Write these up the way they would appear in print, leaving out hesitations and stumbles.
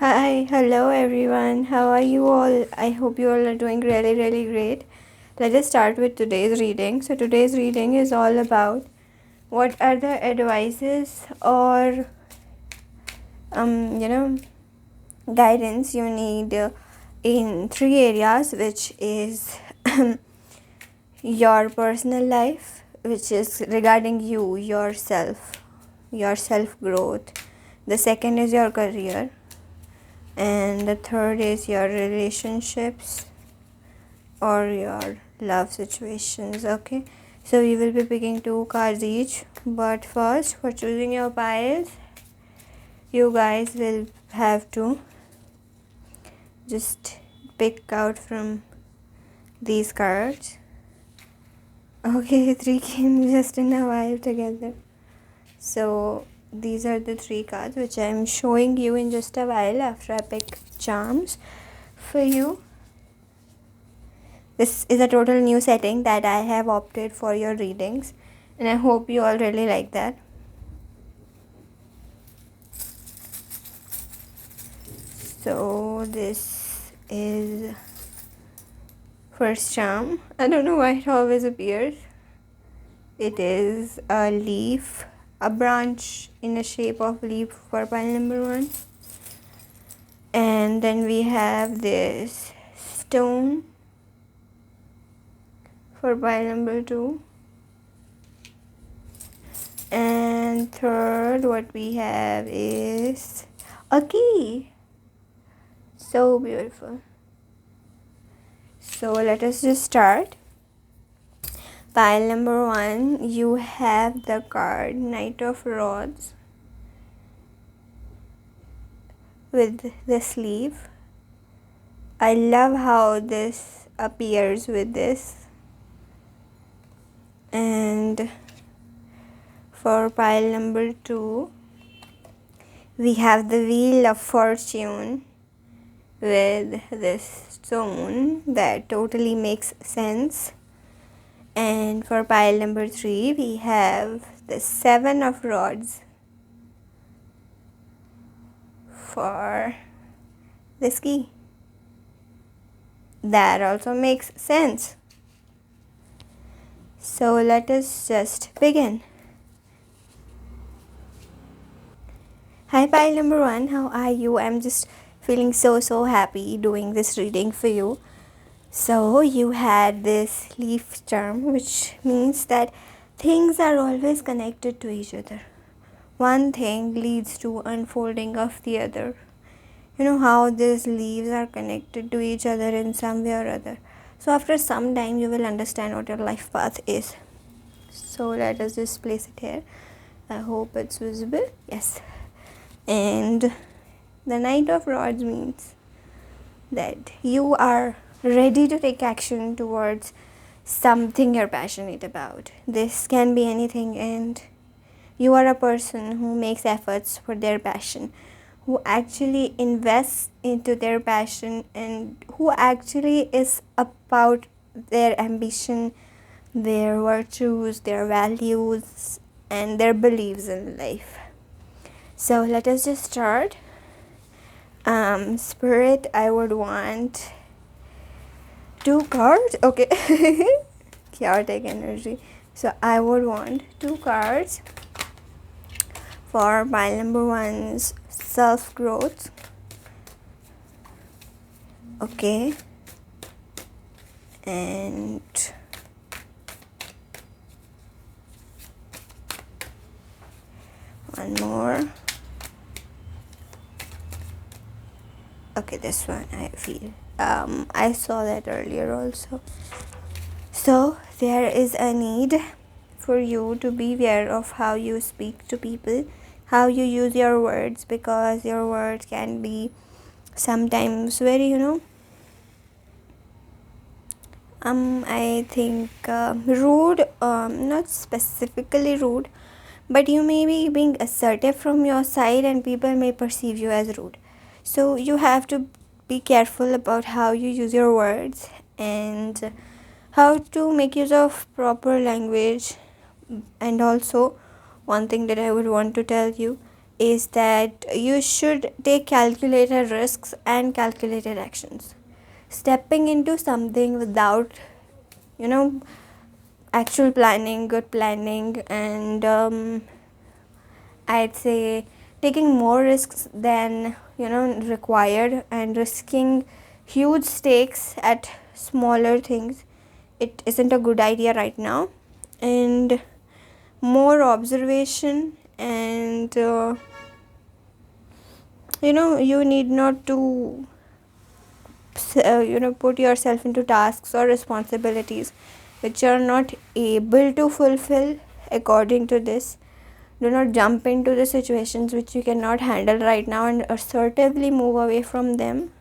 Hi, hello everyone. How are you all? I hope you all are doing really, really great. Let us start with today's reading. So, today's reading is all about what are the advices or, um, you know, guidance you need in three areas, which is your personal life, which is regarding you, yourself, your self growth. The second is your career, and the third is your relationships or your love situations. Okay, so we will be picking two cards each, but first, for choosing your piles, you guys will have to just pick out from these cards. Okay, three came just in a while together. So these are the three cards which I am showing you in just a while after I pick charms for you. This is a total new setting that I have opted for your readings, and I hope you all really like that. So this is first charm. I don't know why it always appears. It is a leaf, a branch in the shape of leaf for pile number 1. And then we have this stone for pile number 2. And third, what we have is a key. So beautiful. So let us just start. Pile number 1, you have the card Knight of Rods with the sleeve. I love how this appears with this. And for pile number 2, we have the Wheel of Fortune with this stone that totally makes sense. And for pile number 3, we have the 7 of Rods for this key. That also makes sense. So let us just begin. Hi pile number 1, how are you? I'm just feeling so happy doing this reading for you. So you had this leaf charm, which means that things are always connected to each other. One thing leads to unfolding of the other. You know how these leaves are connected to each other in some way or other. So after some time you will understand what your life path is. So let us just place it here. I hope it's visible. Yes. And the Knight of Rods means that you are ready to take action towards something you're passionate about. This can be anything, and you are a person who makes efforts for their passion, who actually invests into their passion, and who actually is about their ambition, their virtues, their values, and their beliefs in life. So let us just start. Spirit, I would want 2 cards. Okay. Chaotic energy. So I would want 2 cards for pile number 1's self growth. Okay. And one more. Okay, this one I feel. I saw that earlier also. So there is a need for you to be aware of how you speak to people, how you use your words, because your words can be sometimes very, I think rude, not specifically rude, but you may be being assertive from your side and people may perceive you as rude. So you have to be careful about how you use your words and how to make use of proper language. And also, one thing that I would want to tell you is that you should take calculated risks and calculated actions. Stepping into something without, you know, actual planning, good planning, and I'd say taking more risks than required, and risking huge stakes at smaller things, it isn't a good idea right now. And more observation, and you need not to put yourself into tasks or responsibilities which you're not able to fulfill according to this. Do not jump into the situations which you cannot handle right now, and assertively move away from them.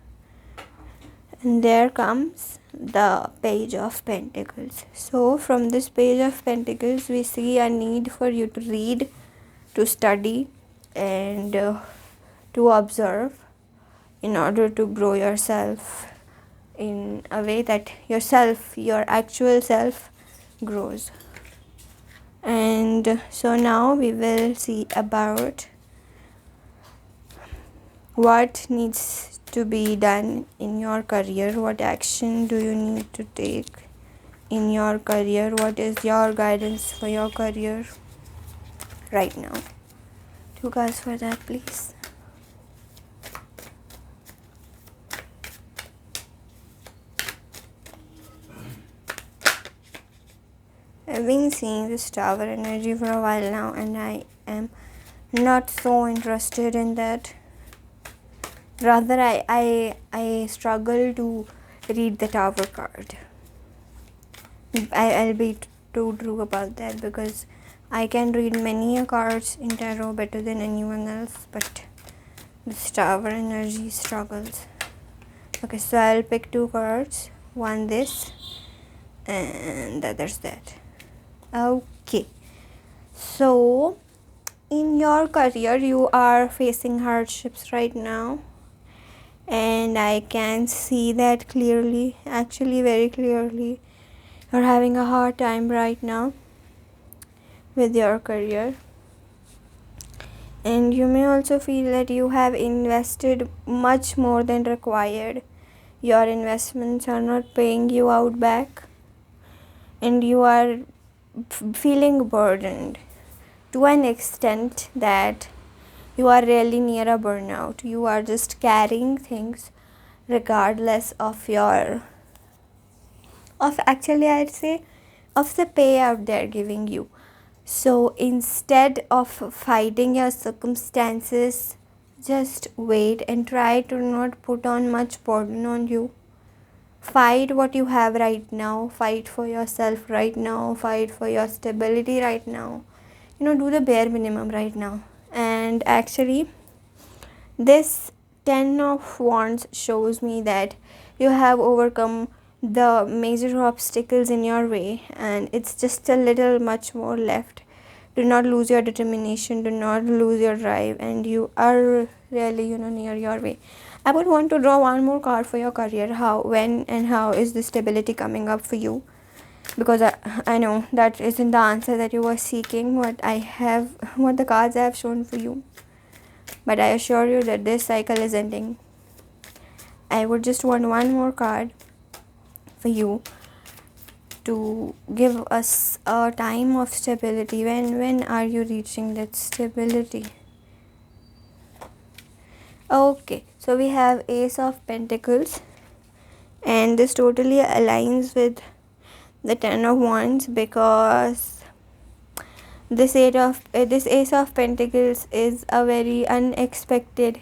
And there comes the Page of Pentacles. So from this Page of Pentacles, we see a need for you to read, to study, and to observe, in order to grow yourself in a way that your actual self grows. And so now we will see about what needs to be done in your career. What action do you need to take in your career? What is your guidance for your career right now? 2 cards for that, please. I've been seeing this tower energy for a while now, and I am not so interested in that. Rather, I struggle to read the tower card. I'll be too true about that, because I can read many cards in tarot better than anyone else, but this tower energy struggles. Okay, so I'll pick 2 cards. One this, and the other's that. Okay, so in your career you are facing hardships right now, and I can see that clearly, actually very clearly. You're having a hard time right now with your career, and you may also feel that you have invested much more than required. Your investments are not paying you out back, and you are feeling burdened to an extent that you are really near a burnout. You are just carrying things regardless of I'd say, of the payout they're giving you. So instead of fighting your circumstances, just wait and try to not put on much burden on you. Fight what you have right now. Fight for yourself right now. Fight for your stability right now. Do the bare minimum right now. And actually, this 10 of Wands shows me that you have overcome the major obstacles in your way, and it's just a little much more left. Do not lose your determination. Do not lose your drive, and you are really near your way. I would want to draw one more card for your career. How, when, and how is the stability coming up for you? Because I know that isn't the answer that you were seeking, what the cards I have shown for you. But I assure you that this cycle is ending. I would just want one more card for you to give us a time of stability. When are you reaching that stability? Okay, so we have Ace of Pentacles, and this totally aligns with the 10 of Wands, because this Ace of Pentacles is a very unexpected,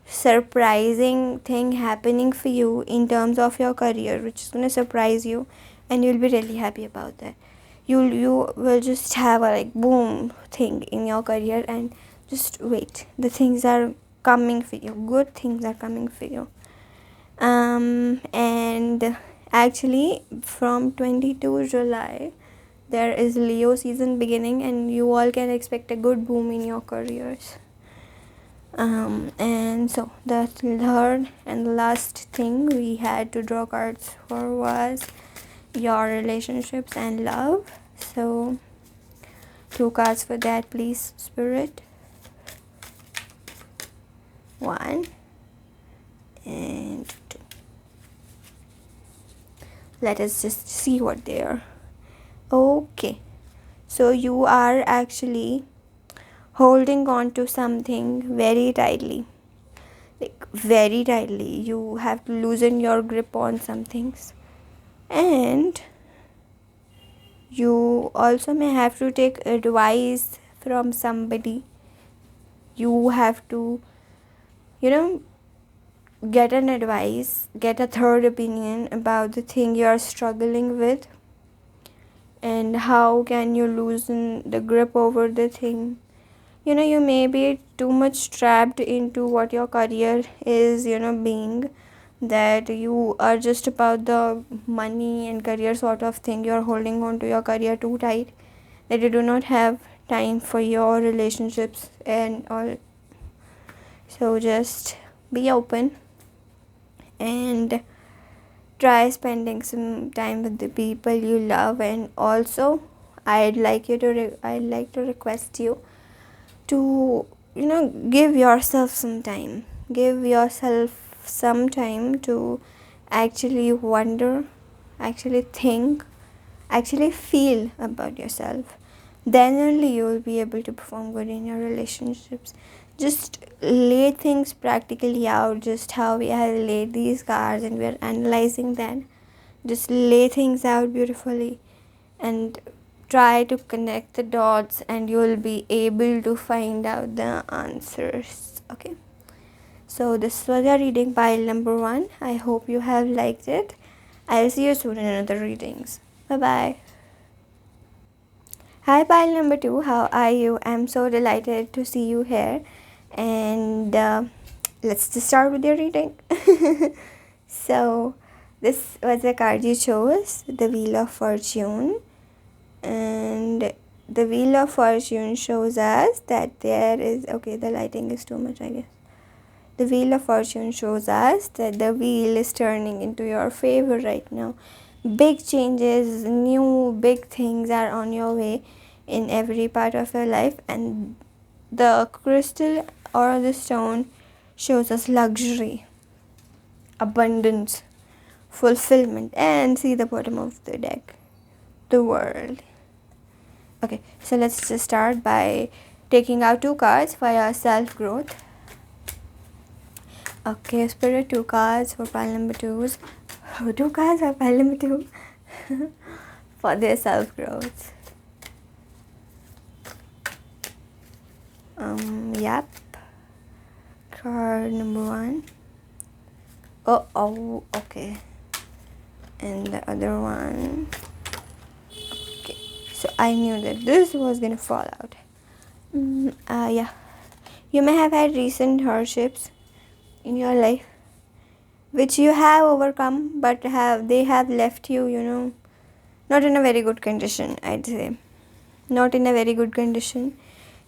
surprising thing happening for you in terms of your career, which is going to surprise you, and you'll be really happy about that. You will just have a boom thing in your career, and just wait. The things are coming for you. Good things are coming for you. And actually from 22 July there is Leo season beginning, and you all can expect a good boom in your careers. And so the third and last thing we had to draw cards for was your relationships and love. So 2 cards for that, please, Spirit. 1 and 2. Let us just see what they are. Okay, so you are actually holding on to something very tightly, like very tightly. You have to loosen your grip on some things, and you also may have to take advice from somebody. You have to, get an advice, get a third opinion about the thing you are struggling with, and how can you loosen the grip over the thing. You may be too much trapped into what your career is, being, that you are just about the money and career sort of thing. You're holding on to your career too tight, that you do not have time for your relationships and all. So just be open and try spending some time with the people you love. And also, I'd like to request you to give yourself some time. Give yourself some time to actually wonder, actually think, actually feel about yourself. Then only you will be able to perform good in your relationships. Just lay things practically out, just how we have laid these cards and we are analyzing them. Just lay things out beautifully and try to connect the dots, and you will be able to find out the answers. Okay, so this was your reading pile number 1. I hope you have liked it. I'll see you soon in another readings. Bye bye. Hi pile number 2, how are you? I'm so delighted to see you here, and let's just start with your reading. So this was the card you chose, the Wheel of Fortune. And the Wheel of Fortune shows us that there is, okay, the lighting is too much, I guess. The Wheel of Fortune shows us that the wheel is turning into your favor right now. Big changes, new big things are on your way in every part of your life, and the crystal or the stone shows us luxury, abundance, fulfillment. And see the bottom of the deck, the World. Okay, so let's just start by taking out 2 cards for your self-growth. Okay, Spirit, 2 cards for pile number 2s. 2 cards for pile number 2 for their self-growth. Yep. Card number 1. Oh, okay. And the other one. Okay, so I knew that this was gonna fall out. Yeah. You may have had recent hardships in your life, which you have overcome, but they have left you, not in a very good condition, I'd say. Not in a very good condition.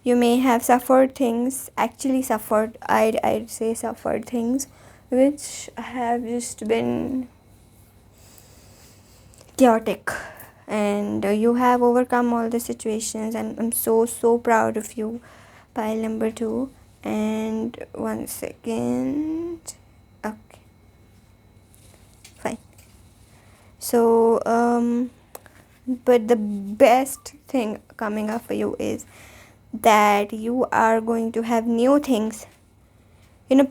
You may have suffered things, actually suffered, I'd say suffered things, which have just been chaotic. And you have overcome all the situations, and I'm so proud of you, pile number 2. And 1 second. Okay, fine. So but the best thing coming up for you is that you are going to have new things,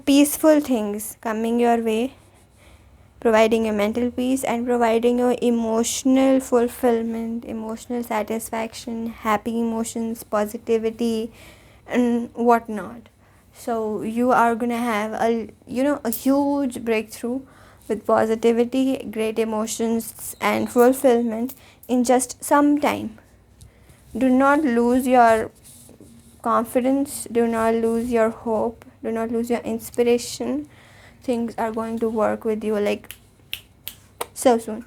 peaceful things coming your way, providing you mental peace and providing you emotional fulfillment, emotional satisfaction, happy emotions, positivity, and whatnot. So you are gonna have a huge breakthrough with positivity, great emotions, and fulfillment in just some time. Do not lose your confidence, do not lose your hope, do not lose your inspiration. Things are going to work with you like so soon.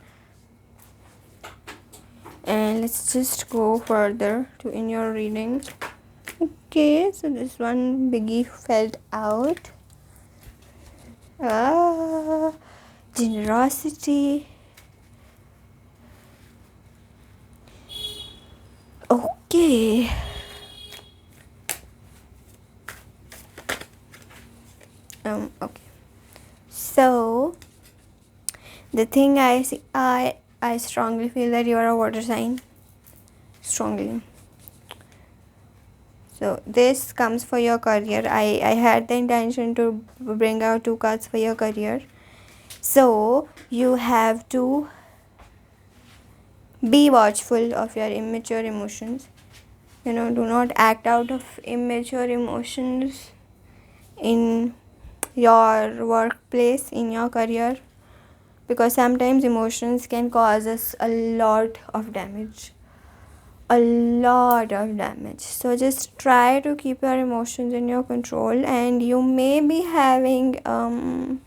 And let's just go further to in your reading. Okay, so this one biggie fell out. Generosity. Okay. Okay. So the thing I see, I strongly feel that you are a water sign. Strongly. So this comes for your career. I had the intention to bring out two cards for your career. So you have to be watchful of your immature emotions. Do not act out of immature emotions in your workplace, in your career, because sometimes emotions can cause us a lot of damage. So just try to keep your emotions in your control, and you may be having some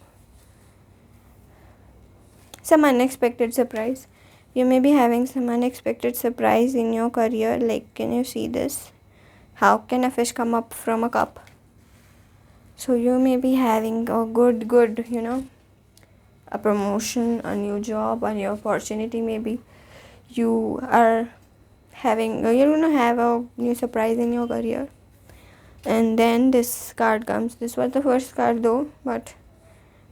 unexpected surprise. You may be having some unexpected surprise in your career. Like, can you see this? How can a fish come up from a cup? So you may be having a good, a promotion, a new job, a new opportunity. Maybe you are you're gonna have a new surprise in your career. And then this card comes. This was the first card though, but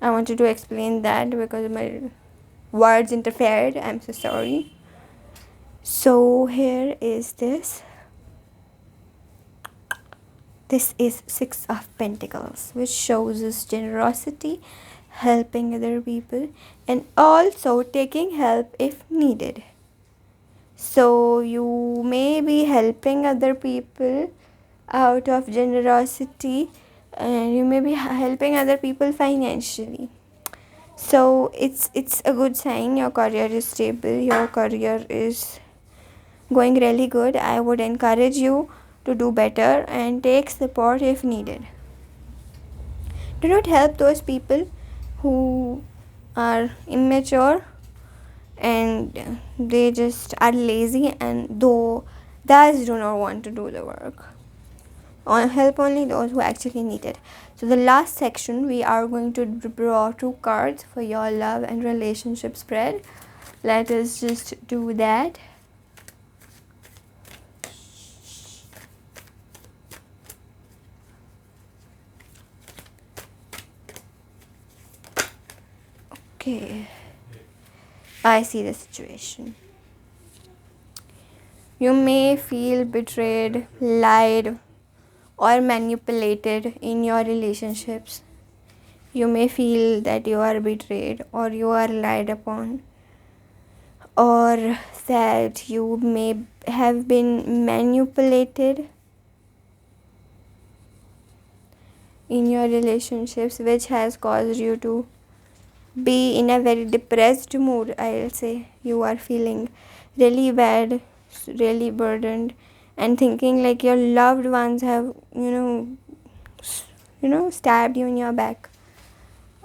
I wanted to explain that because my words interfered. I'm so sorry. So here is this. This is Six of Pentacles, which shows us generosity, helping other people, and also taking help if needed. So you may be helping other people out of generosity, and you may be helping other people financially. So it's a good sign. Your career is stable. Your career is going really good. I would encourage you to do better and take support if needed. Do not help those people who are immature and they just are lazy, and though thus do not want to do the work. Help only those who actually need it. So the last section, we are going to draw two cards for your love and relationship spread. Let us just do that. Okay, I see the situation. You may feel betrayed, lied, or manipulated in your relationships. You may feel that you are betrayed or you are lied upon, or that you may have been manipulated in your relationships, which has caused you to be in a very depressed mood. I'll say you are feeling really bad, really burdened, and thinking like your loved ones have stabbed you in your back.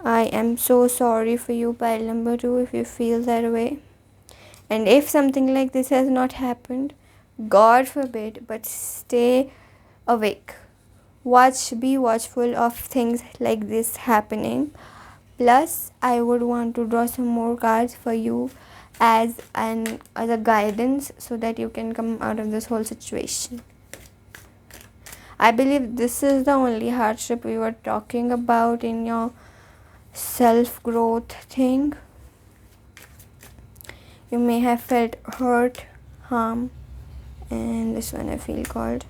I am so sorry for you, pile number 2, if you feel that way. And if something like this has not happened, God forbid, but stay awake. Be watchful of things like this happening. Plus, I would want to draw some more cards for you as a guidance, so that you can come out of this whole situation. I believe this is the only hardship we were talking about in your self-growth thing. You may have felt hurt, harm, and this one I feel called.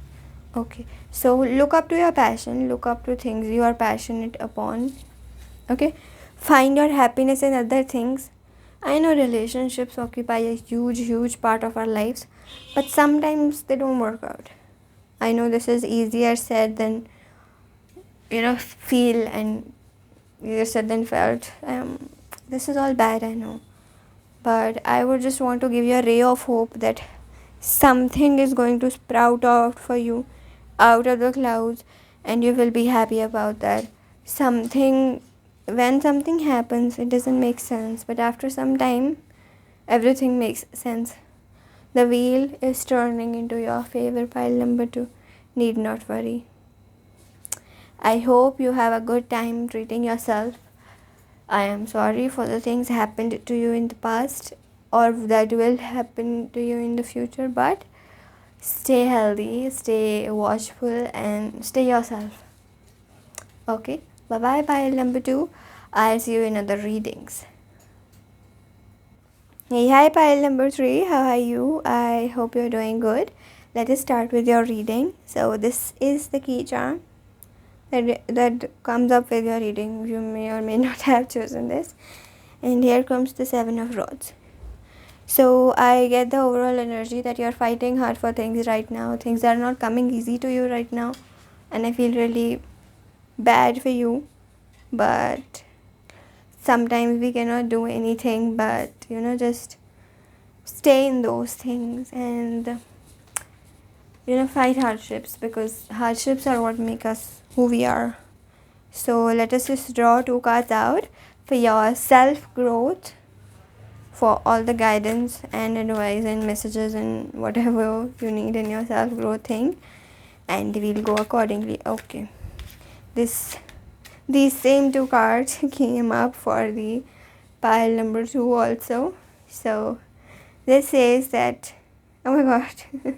Okay, so look up to your passion, look up to things you are passionate upon. Okay, find your happiness in other things. I know relationships occupy a huge part of our lives, but sometimes they don't work out. I know this is easier said than feel, and easier said than felt. This is all bad, I know, but I would just want to give you a ray of hope that something is going to sprout out for you out of the clouds, and you will be happy about that. When something happens, it doesn't make sense, but after some time everything makes sense. The wheel is turning into your favor, pile number 2. Need not worry. I hope you have a good time treating yourself. I am sorry for the things happened to you in the past or that will happen to you in the future, but stay healthy, stay watchful, and stay yourself. Okay, bye bye, pile number 2. I'll see you in other readings. Hey, hi, pile number 3. How are you? I hope you're doing good. Let us start with your reading. So, this is the key charm that comes up with your reading. You may or may not have chosen this. And here comes the 7 of Rods. So, I get the overall energy that you're fighting hard for things right now. Things are not coming easy to you right now. And I feel really bad for you. But sometimes we cannot do anything but, just stay in those things and, fight hardships, because hardships are what make us who we are. So let us just draw 2 cards out for your self-growth, for all the guidance and advice and messages and whatever you need in your self-growth thing, and we'll go accordingly. Okay, these same 2 cards came up for the pile number 2 also. So this says that, oh my god,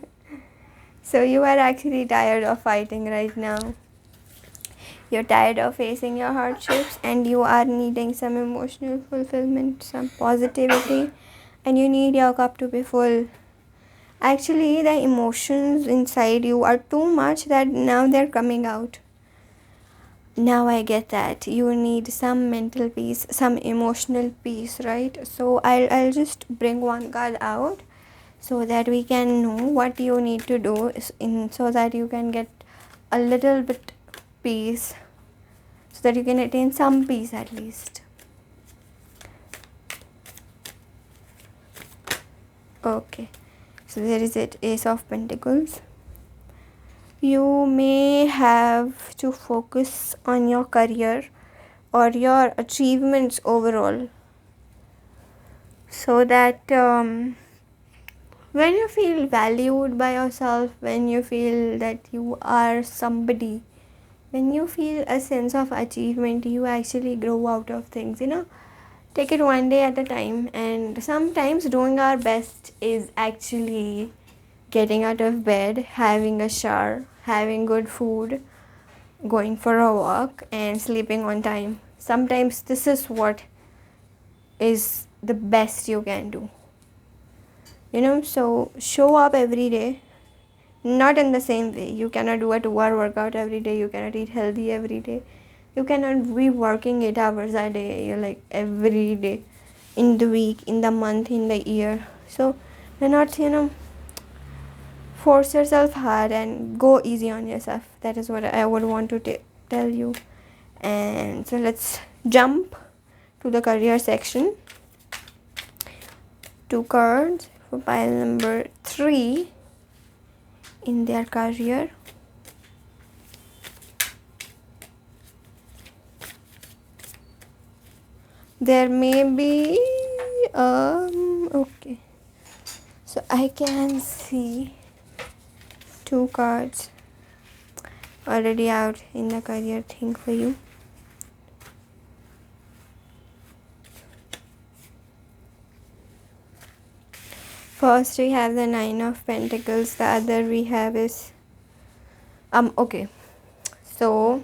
so you are actually tired of fighting right now. You're tired of facing your hardships, and you are needing some emotional fulfillment, some positivity, and you need your cup to be full. Actually, the emotions inside you are too much that now they're coming out. Now I get that. You need some mental peace, some emotional peace, right? So I'll just bring 1 card out so that we can know what you need to do so that you can get a little bit peace, so that you can attain some peace at least. Okay, so there is it, Ace of Pentacles. You may have to focus on your career or your achievements overall, so that when you feel valued by yourself, when you feel that you are somebody, when you feel a sense of achievement, you actually grow out of things. Take it one day at a time, and sometimes doing our best is actually getting out of bed, having a shower, having good food, going for a walk, and sleeping on time. Sometimes this is what is the best you can do. So show up every day, not in the same way. You cannot do a 2-hour workout every day. You cannot eat healthy every day. You cannot be working 8 hours a day, like every day, in the week, in the month, in the year. So you're not, force yourself hard and go easy on yourself. That is what I would want to tell you. And so let's jump to the career section. 2 cards for pile number 3 in their career. There may be okay, so I can see 2 cards already out in the career thing for you. First we have the 9 of Pentacles. The other we have is okay, so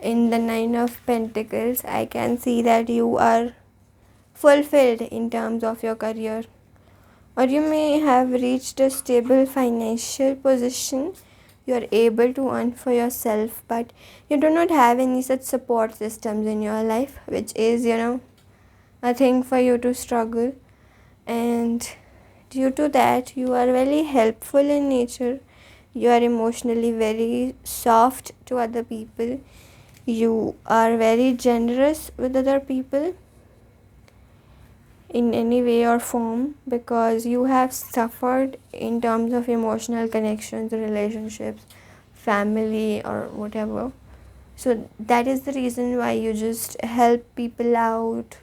in the 9 of Pentacles, I can see that you are fulfilled in terms of your career, or you may have reached a stable financial position. You are able to earn for yourself, but you do not have any such support systems in your life, which is, a thing for you to struggle. And due to that, you are very helpful in nature. You are emotionally very soft to other people. You are very generous with other people in any way or form, because you have suffered in terms of emotional connections, relationships, family, or whatever. So that is the reason why you just help people out.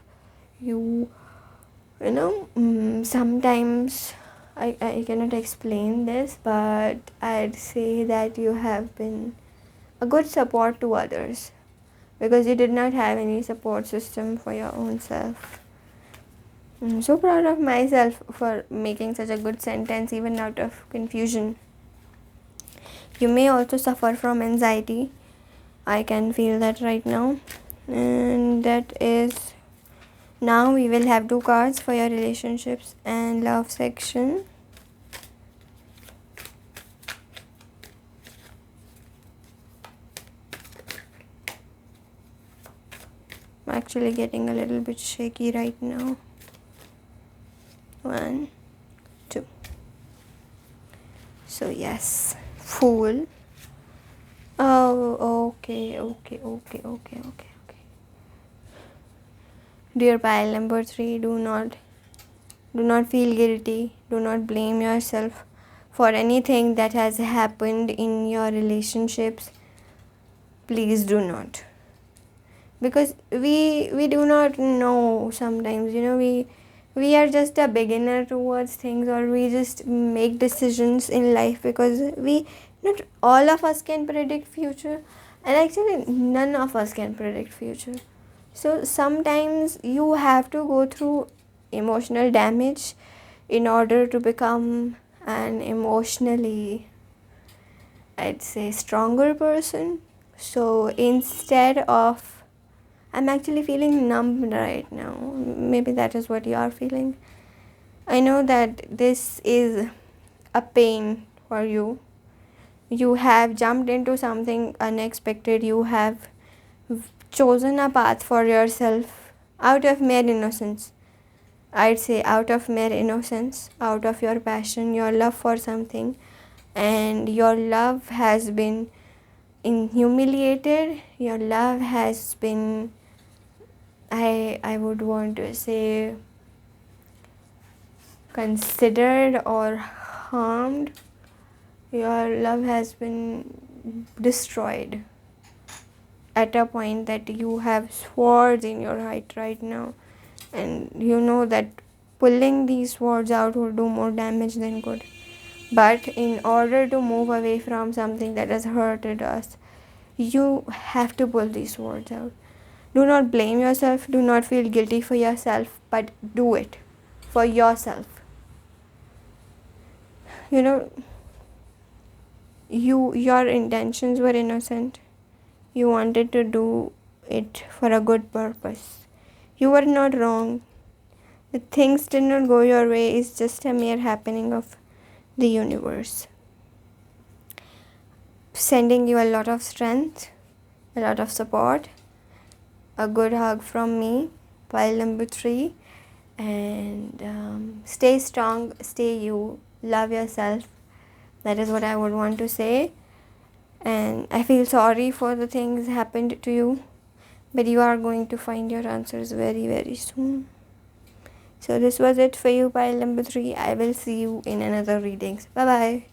Sometimes I cannot explain this, but I'd say that you have been a good support to others, because you did not have any support system for your own self. I'm so proud of myself for making such a good sentence even out of confusion. You may also suffer from anxiety. I can feel that right now. And that is, now we will have two cards for your relationships and love section. I'm actually getting a little bit shaky right now. 1, 2. So yes, Fool. Oh, okay. Dear pile number 3, do not feel guilty. Do not blame yourself for anything that has happened in your relationships. Please do not. Because we do not know sometimes, we are just a beginner towards things, or we just make decisions in life because we not all of us can predict future, and actually none of us can predict future. So sometimes you have to go through emotional damage in order to become an emotionally, I'd say, stronger person. So instead of, I'm actually feeling numb right now. Maybe that is what you are feeling. I know that this is a pain for you. You have jumped into something unexpected. You have chosen a path for yourself out of mere innocence. I'd say out of mere innocence, out of your passion, your love for something, and your love has been humiliated. Your love has been, I would want to say, considered or harmed. Your love has been destroyed at a point that you have swords in your heart right now, and you know that pulling these swords out will do more damage than good. But in order to move away from something that has hurted us, you have to pull these swords out. Do not blame yourself, do not feel guilty for yourself, but do it for yourself. You know, your intentions were innocent. You wanted to do it for a good purpose. You were not wrong. The things did not go your way is just a mere happening of the universe. Sending you a lot of strength, a lot of support, a good hug from me, pile number 3, and stay strong, stay you, love yourself. That is what I would want to say. And I feel sorry for the things happened to you, but you are going to find your answers very, very soon. So this was it for you, pile number 3. I will see you in another readings. Bye bye.